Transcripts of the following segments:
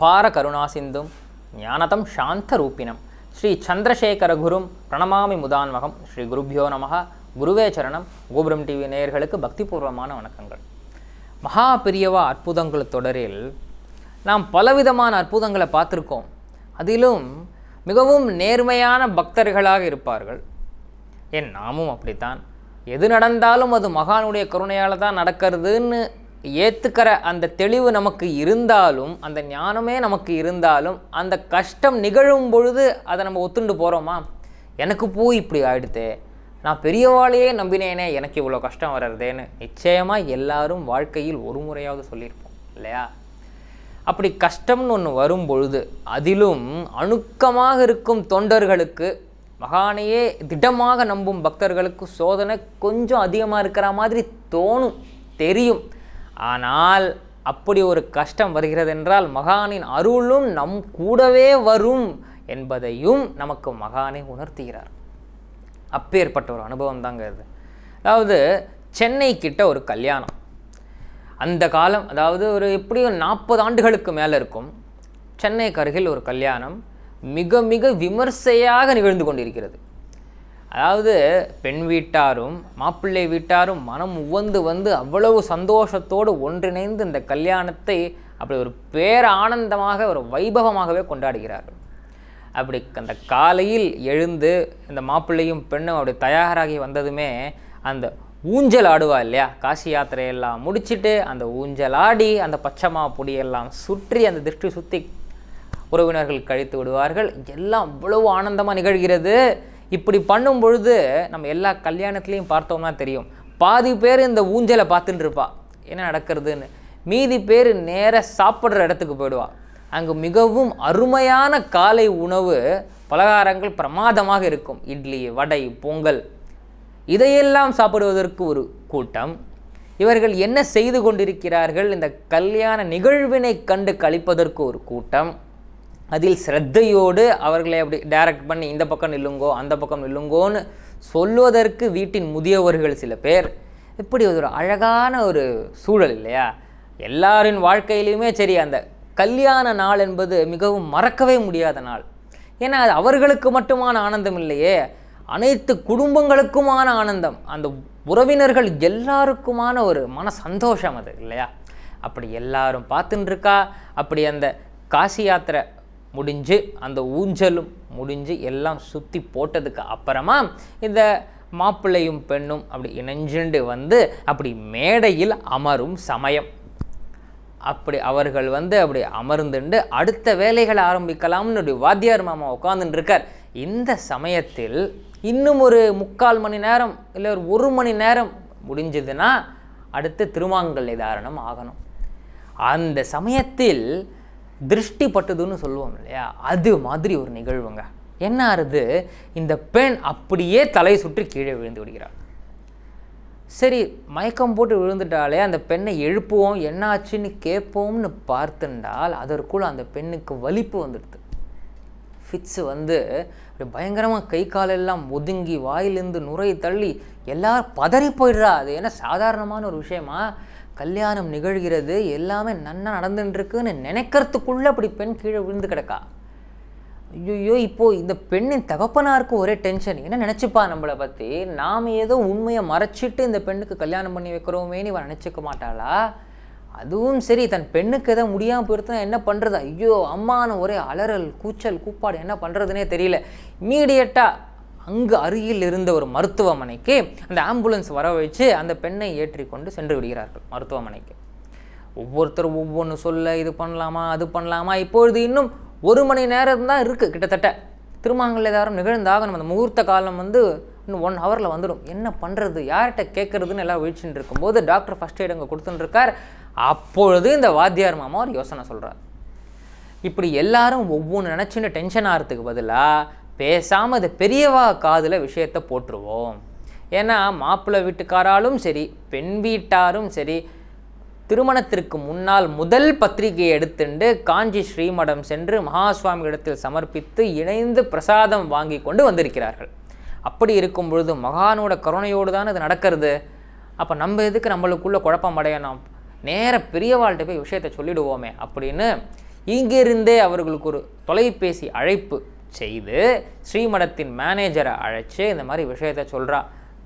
அபார கருணாசிந்தும் ஞானதம் சாந்த ரூபிணம் ஸ்ரீ சந்திரசேகர குரும் பிரணமாமி முதான்மகம். ஸ்ரீ குருபியோ நமக. குருவே சரணம். கோபுரம் டிவி நேயர்களுக்கு பக்திபூர்வமான வணக்கங்கள். மகா பெரியவா அற்புதங்கள் தொடரில் நாம் பலவிதமான அற்புதங்களை பார்த்துருக்கோம். அதிலும் மிகவும் நேர்மையான பக்தர்களாக இருப்பார்கள். ஏன் நாமும் அப்படித்தான். எது நடந்தாலும் அது மகானுடைய கருணையால் தான் நடக்கிறதுன்னு ஏற்றுக்கிற அந்த தெளிவு நமக்கு இருந்தாலும், அந்த ஞானமே நமக்கு இருந்தாலும், அந்த கஷ்டம் நிகழும் பொழுது அதை நம்ம ஒத்துண்டு போகிறோமா? எனக்கு போய் இப்படி ஆகிடுதே, நான் பெரியவாளையே நம்பினேனே, எனக்கு இவ்வளோ கஷ்டம் வர்றதேன்னு நிச்சயமாக எல்லாரும் வாழ்க்கையில் ஒரு முறையாவது சொல்லியிருப்போம் இல்லையா? அப்படி கஷ்டம்னு ஒன்று வரும் பொழுது, அதிலும் அணுக்கமாக இருக்கும் தொண்டர்களுக்கு, மகானையே திடமாக நம்பும் பக்தர்களுக்கு சோதனை கொஞ்சம் அதிகமாக இருக்கிற மாதிரி தோணும், தெரியும். ஆனால் அப்படி ஒரு கஷ்டம் வருகிறது என்றால் மகானின் அருளும் நம் கூடவே வரும் என்பதையும் நமக்கு மகானே உணர்த்துகிறார். அப்பேற்பட்ட ஒரு அனுபவம் தாங்க இது. அதாவது சென்னை கிட்ட ஒரு கல்யாணம். அந்த காலம், அதாவது ஒரு எப்படியும் 40 ஆண்டுகளுக்கு மேலே இருக்கும். சென்னைக்கு அருகில் ஒரு கல்யாணம் மிக மிக விமர்சையாக நிகழ்ந்து கொண்டிருக்கிறது. அதாவது பெண் வீட்டாரும் மாப்பிள்ளை வீட்டாரும் மனம் உவந்து வந்து அவ்வளவு சந்தோஷத்தோடு ஒன்றிணைந்து இந்த கல்யாணத்தை அப்படி ஒரு ஆனந்தமாக ஒரு வைபவமாகவே கொண்டாடுகிறார்கள். அப்படி அந்த காலையில் எழுந்து இந்த மாப்பிள்ளையும் பெண்ணும் அப்படி தயாராகி வந்ததுமே அந்த ஊஞ்சல் ஆடுவா இல்லையா? காசி யாத்திரையெல்லாம் முடிச்சுட்டு அந்த ஊஞ்சல் ஆடி அந்த பச்சைமா பொடியெல்லாம் சுற்றி அந்த திருஷ்டி சுற்றி உறவினர்கள் கழித்து விடுவார்கள். எல்லாம் அவ்வளவு ஆனந்தமாக நிகழ்கிறது. இப்படி பண்ணும் பொழுது நம்ம எல்லா கல்யாணத்துலேயும் பார்த்தோம்னா தெரியும், பாதி பேர் இந்த ஊஞ்சலை பார்த்துட்டு இருப்பா என்ன நடக்கிறதுன்னு, மீதி பேர் நேராக சாப்பிட்ற இடத்துக்கு போயிடுவா. அங்கே மிகவும் அருமையான காலை உணவு பலகாரங்கள் பிரமாதமாக இருக்கும். இட்லி, வடை, பொங்கல், இதையெல்லாம் சாப்பிடுவதற்கு ஒரு கூட்டம். இவர்கள் என்ன செய்து கொண்டிருக்கிறார்கள், இந்த கல்யாண நிகழ்வினை கண்டு கழிப்பதற்கு ஒரு கூட்டம். அதில் ஸ்ரத்தையோடு அவர்களை அப்படி டைரக்ட் பண்ணி இந்த பக்கம் நில்லுங்கோ அந்த பக்கம் நில்லுங்கோன்னு சொல்வதற்கு வீட்டின் முதியவர்கள் சில பேர். இப்படி ஒரு அழகான ஒரு சூழல் இல்லையா? எல்லாரின் வாழ்க்கையிலையுமே சரி, அந்த கல்யாண நாள் என்பது மிகவும் மறக்கவே முடியாத நாள். ஏன்னா அது அவர்களுக்கு மட்டுமான ஆனந்தம் இல்லையே, அனைத்து குடும்பங்களுக்குமான ஆனந்தம், அந்த உறவினர்கள் எல்லாருக்குமான ஒரு மன சந்தோஷம் அது இல்லையா? அப்படி எல்லாரும் பார்த்துட்டு இருக்கா. அப்படி அந்த காசி யாத்திரை முடிஞ்சு அந்த ஊஞ்சலும் முடிஞ்சு எல்லாம் சுற்றி போட்டதுக்கு அப்புறமா இந்த மாப்பிள்ளையும் பெண்ணும் அப்படி இணைஞ்சுண்டு வந்து அப்படி மேடையில் அமரும் சமயம். அப்படி அவர்கள் வந்து அப்படி அமர்ந்துண்டு அடுத்த வேலைகளை ஆரம்பிக்கலாம்னு வாத்தியார் மாமா உட்காந்துட்டு இருக்கார். இந்த சமயத்தில் இன்னும் ஒரு 3/4 மணி நேரம் இல்லை ஒரு 1 மணி நேரம் முடிஞ்சதுன்னா அடுத்து திருமாங்கல்ய தாரணம் ஆகணும். அந்த சமயத்தில் திருஷ்டி பட்டுதுன்னு சொல்லுவோம் இல்லையா? அது மாதிரி ஒரு நிகழ்வுங்க. என்ன ஆறுது, இந்த பெண் அப்படியே தலை சுற்றி கீழே விழுந்து விடுகிறாள். சரி, மயக்கம் போட்டு விழுந்துட்டாலே அந்த பெண்ணை எழுப்புவோம், என்ன ஆச்சுன்னு கேட்போம்னு பார்த்துண்டால் அதற்குள் அந்த பெண்ணுக்கு வலிப்பு வந்துடுது. ஃபிட்ஸு வந்து அப்படி பயங்கரமாக கை காலெல்லாம் ஒதுங்கி வாயிலிருந்து நுரை தள்ளி எல்லாரும் பதறி போயிடுறா. அது என்ன சாதாரணமான ஒரு விஷயமா? கல்யாணம் நிகழ்கிறது, எல்லாமே நன்னா நடந்துட்டுருக்குன்னு நினைக்கிறதுக்குள்ளே அப்படி பெண் கீழே விழுந்து கிடக்கா. ஐயோ, இப்போது இந்த பெண்ணின் தகப்பனாருக்கு ஒரே டென்ஷன். என்ன நினச்சிப்பா நம்மளை பற்றி, நாம் ஏதோ உண்மையை மறைச்சிட்டு இந்த பெண்ணுக்கு கல்யாணம் பண்ணி வைக்கிறோமேன்னு இவன் நினச்சிக்க மாட்டாளா? அதுவும் சரி, தன் பெண்ணுக்கு எதாவது முடியாமல் போயிடுத்துனா என்ன பண்ணுறது? ஐயோ அம்மான ஒரே அலறல் கூச்சல் கூப்பாடு, என்ன பண்ணுறதுனே தெரியல. இம்மீடியட்டாக அங்கு அருகில் இருந்த ஒரு மருத்துவமனைக்கு அந்த ஆம்புலன்ஸ் வர வச்சு அந்த பெண்ணை ஏற்றி கொண்டு சென்று விடுகிறார்கள் மருத்துவமனைக்கு. ஒவ்வொருத்தரும் ஒவ்வொன்று சொல்ல, இது பண்ணலாமா அது பண்ணலாமா. இப்பொழுது இன்னும் 1 மணி நேரம் தான் இருக்குது கிட்டத்தட்ட. திருமாங்கல்ய தாரணம் நிகழ்ந்தாகணும். அந்த முகூர்த்த காலம் வந்து இன்னும் 1 ஹவரில் வந்துடும். என்ன பண்ணுறது, யார்கிட்ட கேட்குறதுன்னு எல்லாம் வீழ்ச்சின்னு இருக்கும்போது டாக்டர் ஃபஸ்ட் எய்ட் அங்கே கொடுத்துட்டுருக்கார். அப்பொழுது இந்த வாத்தியார் மாமா ஒரு யோசனை சொல்கிறார். இப்படி எல்லாரும் ஒவ்வொன்று நினச்சின்னு டென்ஷன் ஆகிறதுக்கு பதிலாக பேசாமல் அது பெரியவா காதில் விஷயத்தை போட்டுருவோம். ஏன்னா மாப்பிள்ளை வீட்டுக்காராலும் சரி பெண் வீட்டாரும் சரி திருமணத்திற்கு முன்னால் முதல் பத்திரிகையை எடுத்துண்டு காஞ்சி ஸ்ரீமடம் சென்று மகாசுவாமி இடத்தில் சமர்ப்பித்து இணைந்து பிரசாதம் வாங்கி கொண்டு வந்திருக்கிறார்கள். அப்படி இருக்கும் பொழுது மகானோட கருணையோடு தான் அது நடக்கிறது. அப்போ நம்ம எதுக்கு நம்மளுக்குள்ளே குழப்பம் அடையணும், நேர பெரியவாள்கிட்ட போய் விஷயத்தை சொல்லிடுவோமே அப்படின்னு இங்கிருந்தே அவர்களுக்கு ஒரு தொலைபேசி அழைப்பு செய்து ஸ்ரீமடத்தின் மேனேஜரை அழைச்சி இந்த மாதிரி விஷயத்தை சொல்கிறா.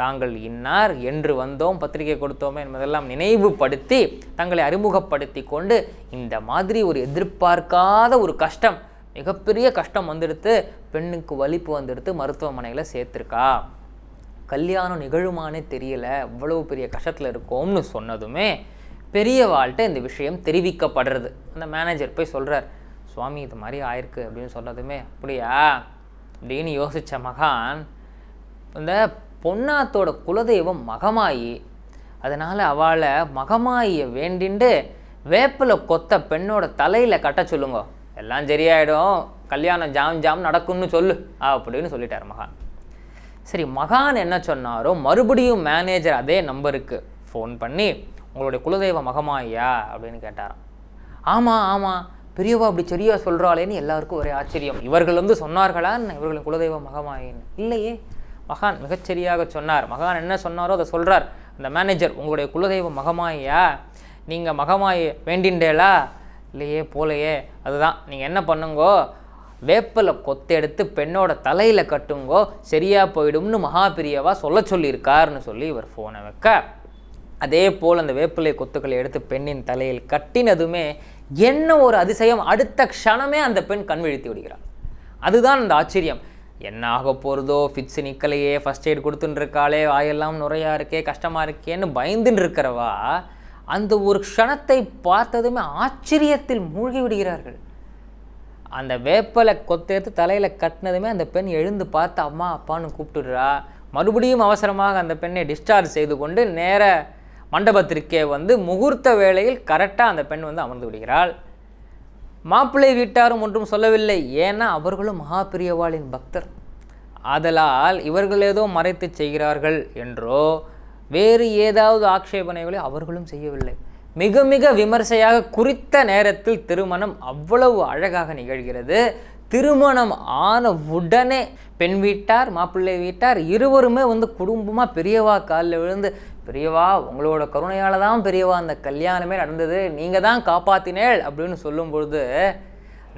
தாங்கள் இன்னார் என்று வந்தோம், பத்திரிகை கொடுத்தோமே என்பதெல்லாம் நினைவுபடுத்தி தங்களை அறிமுகப்படுத்தி கொண்டு இந்த மாதிரி ஒரு எதிர்பார்க்காத ஒரு கஷ்டம், மிகப்பெரிய கஷ்டம் வந்துடுத்து, பெண்ணுக்கு வலிப்பு வந்துடுத்து, மருத்துவமனையில் சேர்த்துருக்கா, கல்யாணம் நிகழுமானே தெரியல, அவ்வளவு பெரிய கஷ்டத்தில் இருக்கோம்னு சொன்னதுமே பெரியவாள்கிட்ட இந்த விஷயம் தெரிவிக்கப்படுறது. அந்த மேனேஜர் போய் சொல்கிறார், சுவாமி இது மாதிரி ஆயிருக்கு அப்படின்னு சொன்னதுமே அப்படியா அப்படின்னு யோசித்த மகான், இந்த பொன்னாத்தோட குலதெய்வம் மகமாயி, அதனால் அவளை மகமாயியை வேண்டிண்டு வேப்பில் கொத்த பெண்ணோட தலையில் கட்ட சொல்லுங்க, எல்லாம் சரியாயிடும், கல்யாணம் ஜாம் நடக்கும்னு சொல்லு அப்படின்னு சொல்லிட்டார் மகான். சரி, மகான் என்ன சொன்னாரோ மறுபடியும் மேனேஜர் அதே நம்பருக்கு ஃபோன் பண்ணி உங்களுடைய குலதெய்வ மகமாயா அப்படின்னு கேட்டாராம். ஆமாம் பெரியவா அப்படி சரியா சொல்கிறாளேன்னு எல்லாருக்கும் ஒரே ஆச்சரியம். இவர்கள் சொன்னார்களா இவர்களின் குலதெய்வ மகமாயின்னு? இல்லையே, மகான் மிகச்சரியாக சொன்னார். மகான் என்ன சொன்னாரோ அதை சொல்கிறார். அந்த மேனேஜர், உங்களுடைய குலதெய்வ மகமாயா, நீங்கள் மகமாயை வேண்டிண்டேலா? இல்லையே, போலையே. அதுதான், நீங்கள் என்ன பண்ணுங்கோ, வேப்பில் கொத்தெடுத்து பெண்ணோட தலையில் கட்டுங்கோ, சரியாக போயிடும்னு மகாபிரியவா சொல்லியிருக்காருன்னு சொல்லி இவர் ஃபோனை வைக்க, அதே போல் அந்த வேப்பிலை கொத்துக்களை எடுத்து பெண்ணின் தலையில் கட்டினதுமே என்ன ஒரு அதிசயம், அடுத்த க்ஷணமே அந்த பெண் கண் விழித்து விடுகிறார். அதுதான் அந்த ஆச்சரியம். என்ன ஆக போகிறதோ, ஃபிட்ஸு நிற்கலையே, ஃபஸ்ட் எய்ட் கொடுத்துன்னு இருக்காளே, வாயெல்லாம் நுரையா இருக்கே, கஷ்டமாக இருக்கேன்னு பயந்துன்னு இருக்கிறவா அந்த ஒரு க்ஷணத்தை பார்த்ததுமே ஆச்சரியத்தில் மூழ்கி விடுகிறார்கள். அந்த வேப்பலை கொத்தெடுத்து தலையில் கட்டினதுமே அந்த பெண் எழுந்து பார்த்து அம்மா அப்பான்னு கூப்பிட்டுடுறா. மறுபடியும் அவசரமாக அந்த பெண்ணை டிஸ்சார்ஜ் செய்து கொண்டு நேர மண்டபத்திற்கே முகூர்த்த வேளையில் கரெக்டாக அந்த பெண் அமர்ந்து விடுகிறாள். மாப்பிள்ளை வீட்டாரும் ஒன்றும் சொல்லவில்லை, ஏன்னா அவர்களும் மகாபிரியவாளின் பக்தர். ஆதலால் இவர்கள் ஏதோ மறைத்து செய்கிறார்கள் என்றோ வேறு ஏதாவது ஆட்சேபனைகளை அவர்களும் செய்யவில்லை. மிக மிக விமர்சையாக குறித்த நேரத்தில் திருமணம் அவ்வளவு அழகாக நிகழ்கிறது. திருமணம் ஆன உடனே பெண் வீட்டார் மாப்பிள்ளை வீட்டார் இருவருமே குடும்பமாக பெரியவா காலில் விழுந்து, பெரியவா உங்களோட கருணையால் தான் பெரியவா அந்த கல்யாணமே நடந்தது, நீங்கள் தான் காப்பாற்றினேள் அப்படின்னு சொல்லும் பொழுது,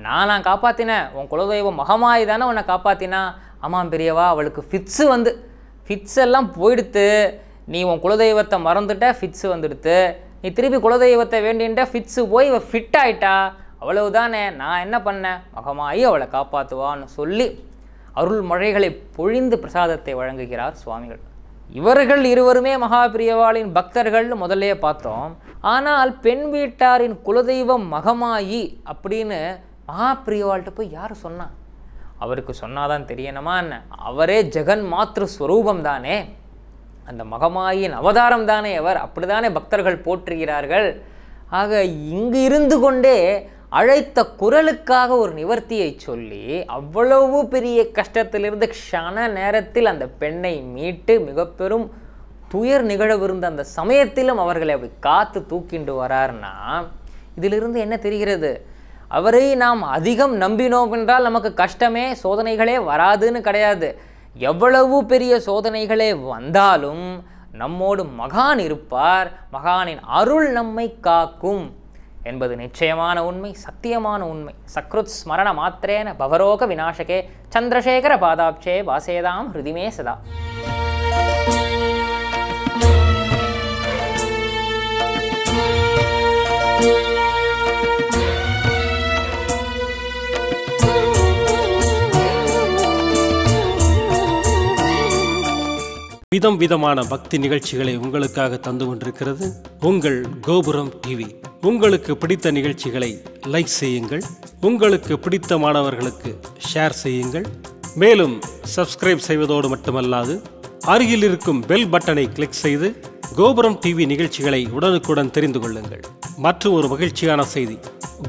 நான் காப்பாற்றினேன், உன் குலதெய்வம் மகமாயி தானே உன்னை காப்பாற்றினா? ஆமாம் பெரியவா, அவளுக்கு ஃபிட்ஸ் எல்லாம் போயிடுத்து, நீ உன் குலதெய்வத்தை மறந்துட்ட, ஃபிட்ஸு வந்துடுத்து, நீ திருப்பி குலதெய்வத்தை வேண்டின்ட்ட, ஃபிட்ஸு போய் இவள் ஃபிட் ஆகிட்டா, அவ்வளவுதானே, நான் என்ன பண்ணேன், மகமாயி அவளை காப்பாற்றுவான்னு சொல்லி அருள் மழைகளை பொழிந்து பிரசாதத்தை வழங்குகிறார் சுவாமிகள். இவர்கள் இருவருமே மகாபிரியவாளின் பக்தர்கள்னு முதல்லையே பார்த்தோம். ஆனால் பெண் வீட்டாரின் குலதெய்வம் மகமாயி அப்படின்னு மகாபிரியவாள்கிட்ட போய் யார் சொன்னா? அவருக்கு சொன்னாதான் தெரியணுமா என்ன? அவரே ஜெகன் மாத்ரு ஸ்வரூபம் தானே, அந்த மகமாயின் அவதாரம் தானே அவர், அப்படிதானே பக்தர்கள் போற்றுகிறார்கள். ஆக இங்கு இருந்து கொண்டே அழைத்த குரலுக்காக ஒரு நிவர்த்தியை சொல்லி அவ்வளவு பெரிய கஷ்டத்திலிருந்து க்ஷண நேரத்தில் அந்த பெண்ணை மீட்டு மிக பெரும் துயர் நிகழவிருந்த அந்த சமயத்திலும் அவர்களை அப்படி காத்து தூக்கிண்டு வரார்னா இதிலிருந்து என்ன தெரிகிறது? அவரை நாம் அதிகம் நம்பினோம் என்றால் நமக்கு கஷ்டமே சோதனைகளே வராதுன்னு கிடையாது. எவ்வளவு பெரிய சோதனைகளே வந்தாலும் நம்மோடு மகான் இருப்பார், மகானின் அருள் நம்மை காக்கும் என்பது நிச்சயமான உண்மை, சத்தியமான உண்மை. சக்ருத் ஸ்மரண மாத்திரேன பவரோக விநாசகே சந்திரசேகர பாதாப்சே வாசேதாம் ஹிருதிமே சதா. விதம் விதமான பக்தி நிகழ்ச்சிகளை உங்களுக்காக தந்து கொண்டிருக்கிறது உங்கள் கோபுரம் டிவி. உங்களுக்கு பிடித்த நிகழ்ச்சிகளை லைக் செய்யுங்கள், உங்களுக்கு பிடித்த மாணவர்களுக்கு ஷேர் செய்யுங்கள். மேலும் சப்ஸ்கிரைப் செய்வதோடு மட்டுமல்லாது அருகில் இருக்கும் பெல் பட்டனை கிளிக் செய்து கோபுரம் டிவி நிகழ்ச்சிகளை உடனுக்குடன் தெரிந்து கொள்ளுங்கள். மற்றும் ஒரு மகிழ்ச்சியான செய்தி,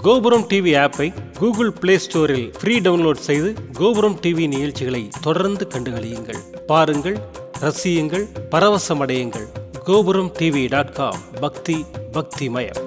கோபுரம் டிவி ஆப்பை கூகுள் பிளே ஸ்டோரில் ஃப்ரீ டவுன்லோட் செய்து கோபுரம் டிவி நிகழ்ச்சிகளை தொடர்ந்து கண்டுகளியுங்கள், பாருங்கள், ரசியுங்கள், பரவசமடையுங்கள். gopuramtv.com பக்தி பக்திமயம்.